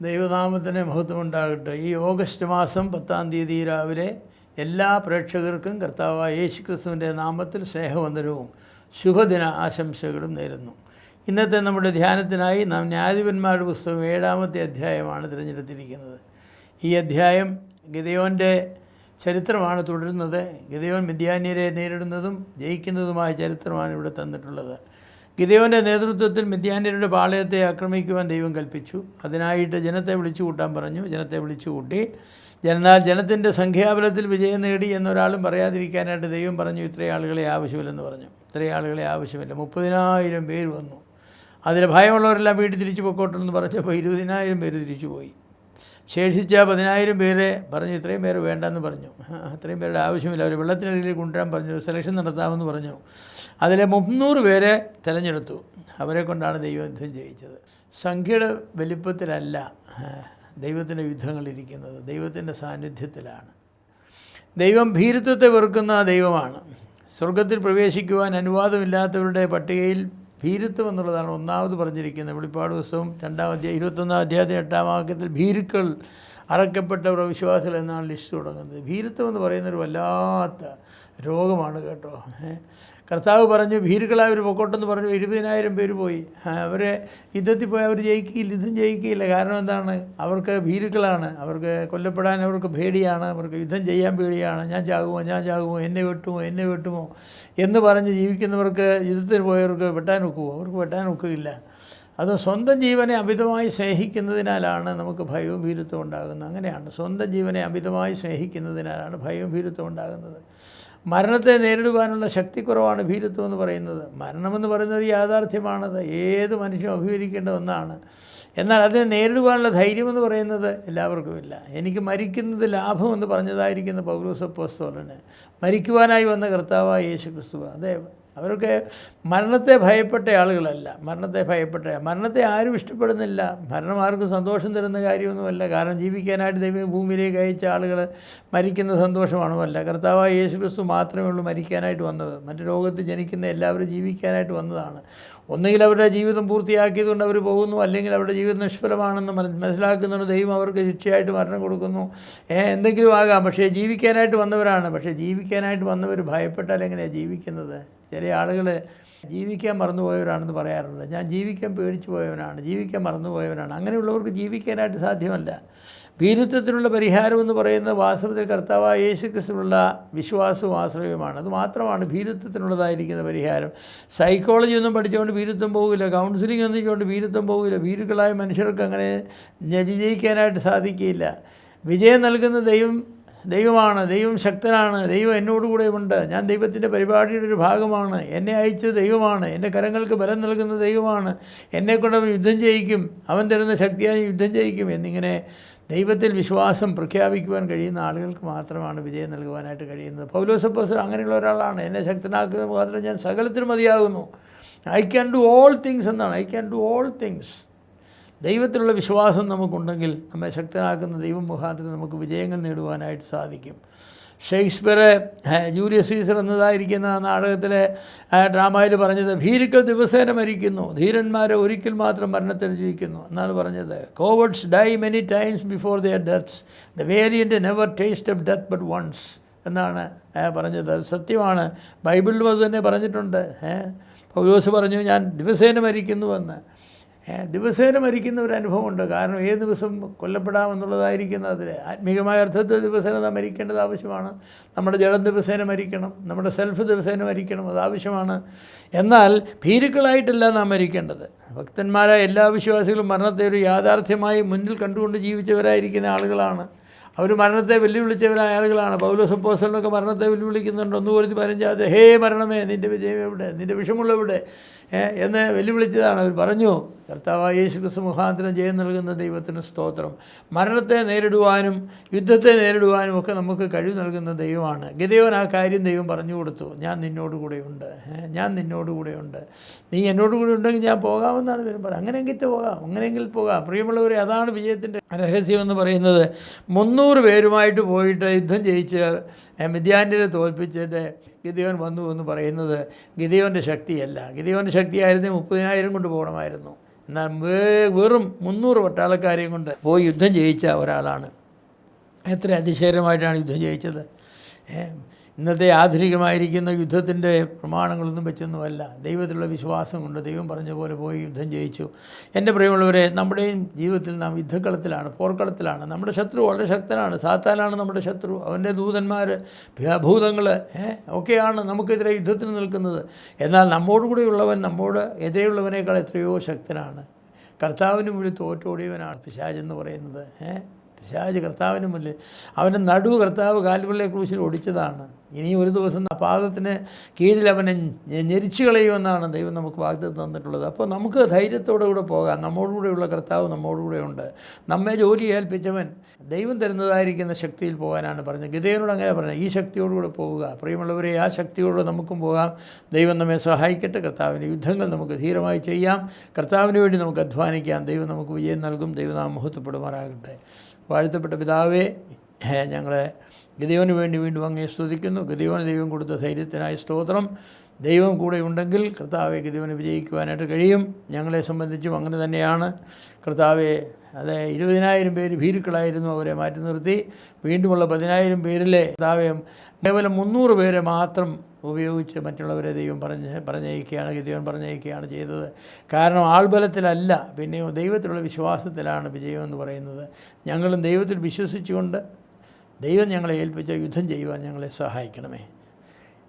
ദൈവനാമത്തിന് മഹത്വമുണ്ടാകട്ടെ. ഈ ഓഗസ്റ്റ് മാസം 10-ാം തീയതി രാവിലെ എല്ലാ പ്രേക്ഷകർക്കും കർത്താവായ യേശുക്രിസ്തുവിൻ്റെ നാമത്തിൽ സ്നേഹവന്ദനവും ശുഭദിന ആശംസകളും നേരുന്നു. ഇന്നത്തെ നമ്മുടെ ധ്യാനത്തിനായി നാം ന്യായാധിപന്മാരുടെ പുസ്തകം 7-ാമത്തെ അധ്യായമാണ് തിരഞ്ഞെടുത്തിരിക്കുന്നത്. ഈ അധ്യായം ഗിദെയോൻ്റെ ചരിത്രമാണ് തുടരുന്നത്. ഗിദെയോൻ മിദ്യാന്യരെ നേരിടുന്നതും ജയിക്കുന്നതുമായ ചരിത്രമാണ് ഇവിടെ തന്നിട്ടുള്ളത്. ഗിദെയോൻ്റെ നേതൃത്വത്തിൽ മിദ്യാന്യരുടെ പാളയത്തെ ആക്രമിക്കുവാൻ ദൈവം കൽപ്പിച്ചു. അതിനായിട്ട് ജനത്തെ വിളിച്ചു കൂട്ടാൻ പറഞ്ഞു. ജനത്തെ വിളിച്ചു കൂട്ടി. എന്നാൽ ജനത്തിൻ്റെ സംഖ്യാബലത്തിൽ വിജയം നേടി എന്നൊരാളും പറയാതിരിക്കാനായിട്ട് ദൈവം പറഞ്ഞു, ഇത്രയും ആളുകളെ ആവശ്യമില്ലെന്ന് പറഞ്ഞു. ഇത്രയും ആളുകളെ ആവശ്യമില്ല. 30,000 പേര് വന്നു. അതിൽ ഭയമുള്ളവരെല്ലാം വീട്ടിൽ തിരിച്ചു പൊക്കോട്ടെന്ന് പറഞ്ഞപ്പോൾ 20,000 പേര് തിരിച്ചു പോയി. ശേഷിച്ച 10,000 പേരെ പറഞ്ഞു, ഇത്രയും പേര് വേണ്ടെന്ന് പറഞ്ഞു. അത്രയും പേരുടെ ആവശ്യമില്ല. അവർ വെള്ളത്തിനടിയിൽ കൊണ്ടുവരാൻ പറഞ്ഞു. സെലക്ഷൻ നടത്താമെന്ന് പറഞ്ഞു. അതിലെ 300 പേരെ തിരഞ്ഞെടുത്തു. അവരെ കൊണ്ടാണ് ദൈവം യുദ്ധം ജയിച്ചത്. സംഖ്യയുടെ വലിപ്പത്തിലല്ല ദൈവത്തിൻ്റെ യുദ്ധങ്ങളിരിക്കുന്നത്, ദൈവത്തിൻ്റെ സാന്നിധ്യത്തിലാണ്. ദൈവം ഭീരുത്വത്തെ വെറുക്കുന്ന ദൈവമാണ്. സ്വർഗത്തിൽ പ്രവേശിക്കുവാൻ അനുവാദമില്ലാത്തവരുടെ പട്ടികയിൽ ഭീരുത്വം എന്നുള്ളതാണ് ഒന്നാമത് പറഞ്ഞിരിക്കുന്നത്. വെളിപ്പാട് പുസ്തകം 2-ാം അധ്യായം 21-ാം അധ്യായത്തിൽ 8-ാം വാക്യത്തിൽ ഭീരുക്കൾ അറക്കപ്പെട്ടവർ വിശ്വാസികൾ എന്നാണ് ലിസ്റ്റ് തുടങ്ങുന്നത്. ഭീരുത്വം എന്ന് പറയുന്നൊരു വല്ലാത്ത രോഗമാണ് കേട്ടോ. കർത്താവ് പറഞ്ഞു, ഭീരുക്കളായ അവർ പൊക്കോട്ടെന്ന് പറഞ്ഞു. 20,000 പേര് പോയി. അവരെ യുദ്ധത്തിൽ പോയി അവർ ജയിക്കില്ല, യുദ്ധം ജയിക്കില്ല. കാരണം എന്താണ്? അവർക്ക് ഭീരുക്കളാണ്. അവർക്ക് കൊല്ലപ്പെടാൻ അവർക്ക് പേടിയാണ്. അവർക്ക് യുദ്ധം ചെയ്യാൻ പേടിയാണ്. ഞാൻ ചാകുമോ, എന്നെ വെട്ടുമോ എന്ന് പറഞ്ഞ് ജീവിക്കുന്നവർക്ക്, യുദ്ധത്തിന് പോയവർക്ക് വെട്ടാൻ ഒക്കുമോ? അവർക്ക് വെട്ടാൻ ഒക്കില്ല. അത് സ്വന്തം ജീവനെ അമിതമായി സ്നേഹിക്കുന്നതിനാലാണ് നമുക്ക് ഭയവും ഭീരുത്വം ഉണ്ടാകുന്നത്. അങ്ങനെയാണ്, സ്വന്തം ജീവനെ അമിതമായി സ്നേഹിക്കുന്നതിനാലാണ് ഭയവും ഭീരുത്വം ഉണ്ടാകുന്നത്. മരണത്തെ നേരിടുവാനുള്ള ശക്തിക്കുറവാണ് ഭീരുത്വം എന്ന് പറയുന്നത്. മരണമെന്ന് പറയുന്ന ഒരു യാഥാർത്ഥ്യമാണത്. ഏത് മനുഷ്യനും അഭിമുഖീകരിക്കേണ്ട ഒന്നാണ്. എന്നാൽ അതിനെ നേരിടുവാനുള്ള ധൈര്യമെന്ന് പറയുന്നത് എല്ലാവർക്കും ഇല്ല. എനിക്ക് മരിക്കുന്നത് ലാഭമെന്ന് പറഞ്ഞതായിരിക്കുന്ന പൗലോസ് അപ്പോസ്തലന് മരിക്കുവാനായി വന്ന കർത്താവായ യേശുക്രിസ്തു, അതെ, അവർക്ക് മരണത്തെ ഭയപ്പെട്ട ആളുകളല്ല. മരണത്തെ ആരും ഇഷ്ടപ്പെടുന്നില്ല. മരണം ആർക്കും സന്തോഷം തരുന്ന കാര്യമൊന്നുമല്ല. കാരണം ജീവിക്കാനായിട്ട് ദൈവം ഭൂമിയിലേക്ക് അയച്ച ആളുകൾ മരിക്കുന്ന സന്തോഷമാണുമല്ല. കർത്താവായ യേശുക്രിസ്തു മാത്രമേ ഉള്ളൂ മരിക്കാനായിട്ട് വന്നത്. മറ്റു ലോകത്ത് ജനിക്കുന്ന എല്ലാവരും ജീവിക്കാനായിട്ട് വന്നതാണ്. ഒന്നുകിൽ അവരുടെ ജീവിതം പൂർത്തിയാക്കിയതുകൊണ്ട് അവർ പോകുന്നു, അല്ലെങ്കിൽ അവരുടെ ജീവിതം നിഷ്ഫലമാണെന്ന് മനസ്സിലാക്കുന്നുണ്ട്. ദൈവം അവർക്ക് ശിക്ഷയായിട്ട് മരണം കൊടുക്കുന്നു. എന്തെങ്കിലും ആകാം. പക്ഷേ ജീവിക്കാനായിട്ട് വന്നവരാണ്. പക്ഷേ ജീവിക്കാനായിട്ട് വന്നവർ ഭയപ്പെട്ടാൽ എങ്ങനെയാണ് ജീവിക്കുന്നത്? ചില ആളുകൾ ജീവിക്കാൻ മറന്നുപോയവരാണെന്ന് പറയാറുണ്ട്. ഞാൻ ജീവിക്കാൻ പേടിച്ചു പോയവനാണ്, ജീവിക്കാൻ മറന്നുപോയവനാണ്. അങ്ങനെയുള്ളവർക്ക് ജീവിക്കാനായിട്ട് സാധ്യമല്ല. ഭീരുത്വത്തിനുള്ള പരിഹാരമെന്ന് പറയുന്നത് വാസ്തവത്തിൽ കർത്താവായ യേശുക്രിസ്തുവിനുള്ള വിശ്വാസവും ആശ്രയവുമാണ്. അത് മാത്രമാണ് ഭീരുത്വത്തിനുള്ളതായിരിക്കുന്ന പരിഹാരം. സൈക്കോളജി ഒന്നും പഠിച്ചുകൊണ്ട് ഭീരുത്വം പോകില്ല. കൗൺസിലിംഗ് ഒന്നും ചെയ്തുകൊണ്ട് ഭീരുത്വം പോകില്ല. ഭീരുക്കളായ മനുഷ്യർക്ക് അങ്ങനെ വിജയിക്കാനായിട്ട് സാധിക്കില്ല. വിജയം നൽകുന്ന ദൈവമാണ്. ദൈവം ശക്തനാണ്. ദൈവം എന്നോടുകൂടെ ഉണ്ട്. ഞാൻ ദൈവത്തിൻ്റെ പരിപാടിയുടെ ഒരു ഭാഗമാണ്. എന്നെ അയച്ചത് ദൈവമാണ്. എൻ്റെ കരങ്ങൾക്ക് ബലം നൽകുന്ന ദൈവമാണ്. എന്നെക്കൊണ്ട് അവൻ യുദ്ധം ചെയ്യിക്കും. അവൻ തരുന്ന ശക്തിയായി യുദ്ധം ചെയ്യിക്കും എന്നിങ്ങനെ ദൈവത്തിൽ വിശ്വാസം പ്രഖ്യാപിക്കുവാൻ കഴിയുന്ന ആളുകൾക്ക് മാത്രമാണ് വിജയം നൽകുവാനായിട്ട് കഴിയുന്നത്. പൗലോസ് അപ്പോസ്തലൻ അങ്ങനെയുള്ള ഒരാളാണ്. എന്നെ ശക്തനാക്കുന്ന മുഖാന്തരം ഞാൻ സകലത്തിനും മതിയാകുന്നു. I can do all things എന്നാണ്. I can do all things. ദൈവത്തിലുള്ള വിശ്വാസം നമുക്കുണ്ടെങ്കിൽ നമ്മെ ശക്തനാക്കുന്ന ദൈവം മുഖാന്തരം നമുക്ക് വിജയങ്ങൾ നേടുവാനായിട്ട് സാധിക്കും. ഷേക്സ്പിയർ ജൂലിയസ് സീസർ എന്നതായിരിക്കുന്ന നാടകത്തിലെ ഡ്രാമയിൽ പറഞ്ഞത്, ഭീരുക്കൾ ദിവസേന മരിക്കുന്നു, ധീരന്മാരെ ഒരിക്കൽ മാത്രം മരണത്തിൽ ജീവിക്കുന്നു എന്നാണ് പറഞ്ഞത്. Cowards die many times before their deaths, the valiant never taste of death but once എന്നാണ് പറഞ്ഞത്. അത് സത്യമാണ്. ബൈബിളിലും അത് തന്നെ പറഞ്ഞിട്ടുണ്ട്. പൗലോസ് പറഞ്ഞു, ഞാൻ ദിവസേന മരിക്കുന്നുവെന്ന്. ദിവസേന മരിക്കുന്ന ഒരു അനുഭവമുണ്ട്. കാരണം ഏത് ദിവസം കൊല്ലപ്പെടാമെന്നുള്ളതായിരിക്കുന്ന അതിൽ ആത്മീകമായ അർത്ഥത്തിൽ ദിവസേന നാം മരിക്കേണ്ടത് ആവശ്യമാണ്. നമ്മുടെ ജഡം ദിവസേന മരിക്കണം. നമ്മുടെ സെൽഫ് ദിവസേന മരിക്കണം. അത് ആവശ്യമാണ്. എന്നാൽ ഭീരുക്കളായിട്ടല്ല നാം മരിക്കേണ്ടത്. ഭക്തന്മാരായ എല്ലാ വിശ്വാസികളും മരണത്തെ ഒരു യാഥാർത്ഥ്യമായി മുന്നിൽ കണ്ടുകൊണ്ട് ജീവിച്ചവരായിരിക്കുന്ന ആളുകളാണ്. അവർ മരണത്തെ വെല്ലുവിളിച്ചവരായ ആളുകളാണ്. പൗലോസ് അപ്പോസ്തലനൊക്കെ മരണത്തെ വെല്ലുവിളിക്കുന്നുണ്ട്. 1 കൊരിന്ത്യർ 15 ഹേ മരണമേ, നിൻ്റെ വിജയം എവിടെ, നിൻ്റെ വിഷമുള്ളവിടെ എന്ന് വെല്ലുവിളിച്ചതാണ്. അവർ പറഞ്ഞു, കർത്താവായ യേശുക്രിസ്തു മുഖാന്തരം ജയം നൽകുന്ന ദൈവത്തിന് സ്തോത്രം. മരണത്തെ നേരിടുവാനും യുദ്ധത്തെ നേരിടുവാനും ഒക്കെ നമുക്ക് കഴിവ് നൽകുന്ന ദൈവമാണ്. ഗിദെയോൻ ആ കാര്യം ദൈവം പറഞ്ഞു കൊടുത്തു. ഞാൻ നിന്നോടുകൂടെയുണ്ട്, നീ എന്നോടുകൂടെ ഉണ്ടെങ്കിൽ ഞാൻ പോകാമെന്നാണ് ഇവരും പറയുന്നത്. അങ്ങനെയെങ്കിൽ പോകാം. പ്രിയമുള്ളവരെ, അതാണ് വിജയത്തിൻ്റെ രഹസ്യമെന്ന് പറയുന്നത്. 300 പേരുമായിട്ട് പോയിട്ട് യുദ്ധം ജയിച്ച് മിദ്യാന്യരെ തോൽപ്പിച്ചിട്ട് ഗിദെയോൻ വന്നു എന്ന് പറയുന്നത് ഗിദെയോൻ്റെ ശക്തിയല്ല. ഗിദെയോൻ്റെ ശക്തിയായിരുന്നേ 30,000 കൊണ്ട് പോകണമായിരുന്നു. എന്നാൽ വെറും 300 പട്ടാളക്കാരെയും കൊണ്ട് പോയി യുദ്ധം ജയിച്ച ഒരാളാണ്. എത്ര അതിശയകരമായിട്ടാണ് യുദ്ധം ജയിച്ചത്. ഇന്നത്തെ ആധുനികമായിരിക്കുന്ന യുദ്ധത്തിൻ്റെ പ്രമാണങ്ങളൊന്നും വെച്ചൊന്നുമല്ല. ദൈവത്തിലുള്ള വിശ്വാസം കൊണ്ട് ദൈവം പറഞ്ഞ പോലെ പോയി യുദ്ധം ജയിച്ചു. എൻ്റെ പ്രിയമുള്ളവരെ, നമ്മുടെയും ജീവിതത്തിൽ നാം യുദ്ധക്കളത്തിലാണ്, പോർക്കളത്തിലാണ്. നമ്മുടെ ശത്രു വളരെ ശക്തനാണ്. സാത്താനാണ് നമ്മുടെ ശത്രു. അവൻ്റെ ദൂതന്മാർ, ഭൂതങ്ങൾ ഒക്കെയാണ് നമുക്കെതിരെ യുദ്ധത്തിന് നിൽക്കുന്നത്. എന്നാൽ നമ്മോടുകൂടെയുള്ളവൻ നമ്മോട് എതിരെയുള്ളവനേക്കാൾ എത്രയോ ശക്തനാണ്. കർത്താവിന് മുന്നിൽ തോറ്റോടിയവനാണ് പിശാചെന്ന് പറയുന്നത്. പിശാച് കർത്താവിന് മുന്നിൽ, അവൻ്റെ നടുവ് കർത്താവ് കാൽവരിയിലെ ക്രൂശിൽ ഒടിച്ചതാണ്. ഇനി ഒരു ദിവസം ആ പാദത്തിന് കീഴിൽ അവനെ ഞെരിച്ചു കളയുമെന്നാണ് ദൈവം നമുക്ക് വാഗ്ദത്തം തന്നിട്ടുള്ളത്. അപ്പോൾ നമുക്ക് ധൈര്യത്തോടു കൂടെ പോകാം. നമ്മോടുകൂടെയുള്ള കർത്താവ് നമ്മോടുകൂടെ ഉണ്ട്. നമ്മെ ജോലി ഏൽപ്പിച്ചവൻ ദൈവം തരുന്നതായിരിക്കുന്ന ശക്തിയിൽ പോകാനാണ് പറഞ്ഞത്. ഗിദെയോനോട് അങ്ങനെ പറഞ്ഞത്, ഈ ശക്തിയോടുകൂടെ പോവുക. പ്രിയമുള്ളവരെ, ആ ശക്തിയോടെ നമുക്കും പോകാം. ദൈവം നമ്മെ സഹായിക്കട്ടെ. കർത്താവിൻ്റെ യുദ്ധങ്ങൾ നമുക്ക് ധീരമായി ചെയ്യാം. കർത്താവിന് വേണ്ടി നമുക്ക് അധ്വാനിക്കാം. ദൈവം നമുക്ക് വിജയം നൽകും. ദൈവനാമം മഹത്വപ്പെടുമാറാകട്ടെ. വാഴ്ത്തപ്പെട്ട പിതാവേ, ഞങ്ങളെ ഗിദെയോന് വേണ്ടി വീണ്ടും അങ്ങേ സ്തുതിക്കുന്നു. ഗിദെയോന് ദൈവം കൊടുത്ത ധൈര്യത്തിനായി സ്തോത്രം. ദൈവം കൂടെ ഉണ്ടെങ്കിൽ കർത്താവെ ഗിദെയോന് വിജയിക്കുവാനായിട്ട് കഴിയും. ഞങ്ങളെ സംബന്ധിച്ചും അങ്ങനെ തന്നെയാണ് കർത്താവെ. അതെ, 20,000 പേര് ഭീരുക്കളായിരുന്നു, അവരെ മാറ്റി നിർത്തി. വീണ്ടുമുള്ള 10,000 പേരിലെ കർത്താവെ കേവലം 300 പേരെ മാത്രം ഉപയോഗിച്ച് മറ്റുള്ളവരെ ദൈവം പറഞ്ഞയക്കുകയാണ്, ഗിദെയോൻ പറഞ്ഞയക്കുകയാണ് ചെയ്തത്. കാരണം ആൾബലത്തിലല്ല, പിന്നെയോ ദൈവത്തിലുള്ള വിശ്വാസത്തിലാണ് വിജയമെന്ന് പറയുന്നത്. ഞങ്ങളും ദൈവത്തിൽ വിശ്വസിച്ചുകൊണ്ട് ദൈവം ഞങ്ങളെ ഏൽപ്പിച്ച യുദ്ധം ചെയ്യുവാൻ ഞങ്ങളെ സഹായിക്കണമേ.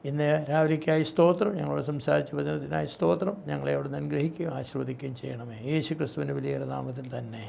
ഇന്ന് രാവിലേക്കായി സ്തോത്രം. ഞങ്ങളോട് സംസാരിച്ച വചനത്തിനായി സ്തോത്രം. ഞങ്ങളെ അവിടെ നിന്ന് അനുഗ്രഹിക്കുകയും ആശീർവദിക്കുകയും ചെയ്യണമേ. യേശു ക്രിസ്തുവിൻ്റെ വലിയ നാമത്തിൽ തന്നെ.